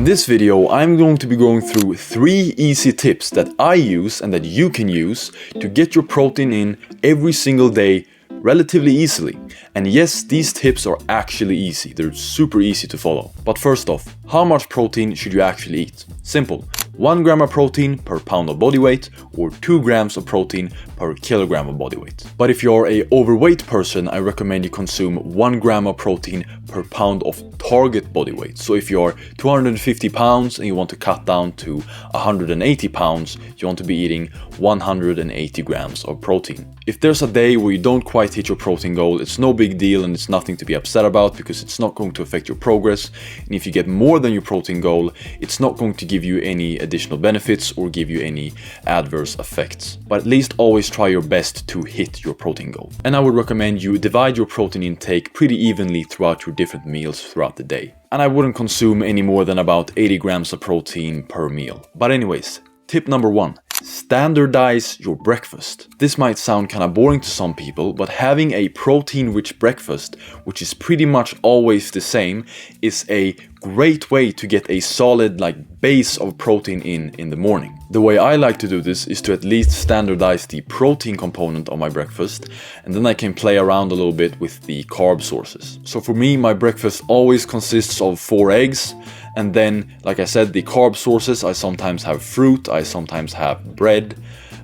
In this video, I'm going to be going through 3 easy tips that I use and that you can use to get your protein in every single day relatively easily. And yes, these tips are actually easy. They're super easy to follow. But first off, how much protein should you actually eat? Simple. 1 gram of protein per pound of body weight or 2 grams of protein per kilogram of body weight. But if you're an overweight person, I recommend you consume 1 gram of protein per pound of target body weight. So if you're 250 pounds and you want to cut down to 180 pounds, you want to be eating 180 grams of protein. If there's a day where you don't quite hit your protein goal, it's no big deal and it's nothing to be upset about because it's not going to affect your progress. And if you get more than your protein goal, it's not going to give you any additional benefits or give you any adverse effects. But at least always try your best to hit your protein goal. And I would recommend you divide your protein intake pretty evenly throughout your different meals throughout the day. And I wouldn't consume any more than about 80 grams of protein per meal. But anyways, tip number 1. Standardize your breakfast. This might sound kind of boring to some people, but having a protein-rich breakfast, which is pretty much always the same, is a great way to get a solid base of protein in the morning. The way I like to do this is to at least standardize the protein component of my breakfast, and then I can play around a little bit with the carb sources. So for me, my breakfast always consists of 4 eggs, and then, like I said, the carb sources, I sometimes have fruit, I sometimes have bread,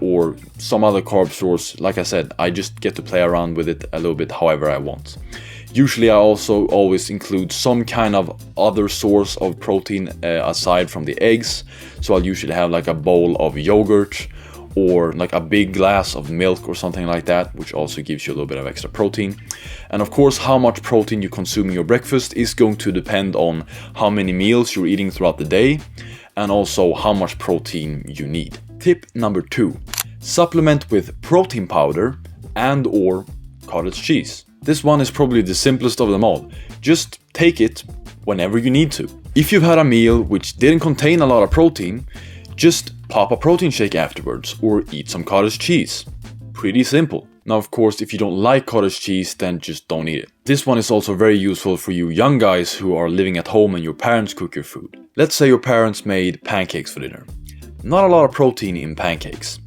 or some other carb source. Like I said, I just get to play around with it a little bit however I want. Usually I also always include some kind of other source of protein aside from the eggs. So I'll usually have a bowl of yogurt or a big glass of milk or something like that, which also gives you a little bit of extra protein. And of course, how much protein you consume in your breakfast is going to depend on how many meals you're eating throughout the day and also how much protein you need. Tip number 2. Supplement with protein powder and or cottage cheese. This one is probably the simplest of them all. Just take it whenever you need to. If you've had a meal which didn't contain a lot of protein, just pop a protein shake afterwards or eat some cottage cheese. Pretty simple. Now, of course, if you don't like cottage cheese, then just don't eat it. This one is also very useful for you young guys who are living at home and your parents cook your food. Let's say your parents made pancakes for dinner. Not a lot of protein in pancakes.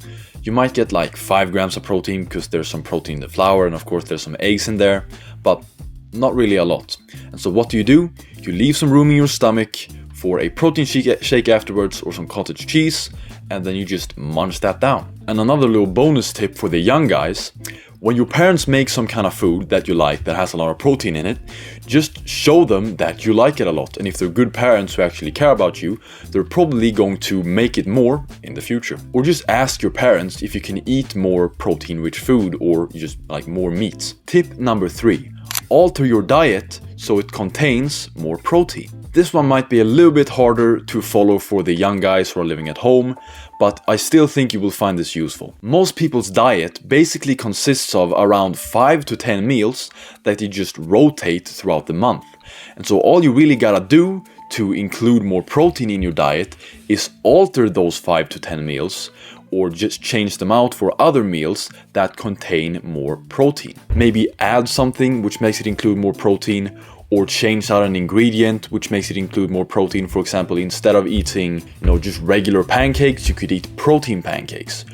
You might get 5 grams of protein because there's some protein in the flour and of course there's some eggs in there, but not really a lot. And so what do? You leave some room in your stomach for a protein shake afterwards or some cottage cheese, and then you just munch that down. And another little bonus tip for the young guys: when your parents make some kind of food that you like that has a lot of protein in it, just show them that you like it a lot. And if they're good parents who actually care about you, they're probably going to make it more in the future. Or just ask your parents if you can eat more protein-rich food or just more meats. Tip number 3. Alter your diet so it contains more protein. This one might be a little bit harder to follow for the young guys who are living at home, but I still think you will find this useful. Most people's diet basically consists of around 5 to 10 meals that you just rotate throughout the month. And so all you really gotta do to include more protein in your diet is alter those 5 to 10 meals or just change them out for other meals that contain more protein. Maybe add something which makes it include more protein, or change out an ingredient which makes it include more protein. For example, instead of eating, just regular pancakes, you could eat protein pancakes.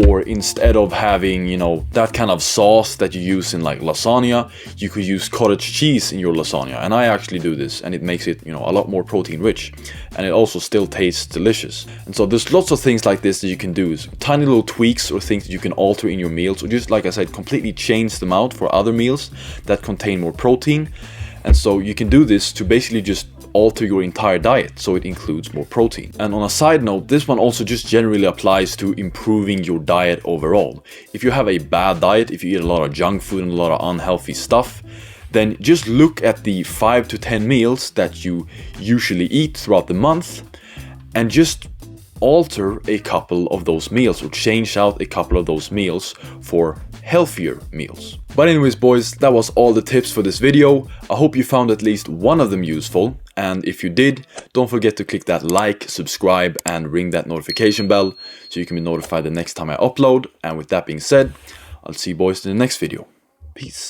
Or instead of having, that kind of sauce that you use in lasagna, you could use cottage cheese in your lasagna. And I actually do this, and it makes it, a lot more protein rich. And it also still tastes delicious. And so there's lots of things like this that you can do. Tiny little tweaks or things that you can alter in your meals, or just, like I said, completely change them out for other meals that contain more protein. And so you can do this to basically just alter your entire diet so it includes more protein. And on a side note, this one also just generally applies to improving your diet overall. If you have a bad diet, if you eat a lot of junk food and a lot of unhealthy stuff, then just look at the 5 to 10 meals that you usually eat throughout the month and just alter a couple of those meals or change out a couple of those meals for healthier meals. But anyways, boys, that was all the tips for this video. I hope you found at least one of them useful, and if you did, don't forget to click that like, subscribe, and ring that notification bell so you can be notified the next time I upload. And with that being said, I'll see you boys in the next video. Peace.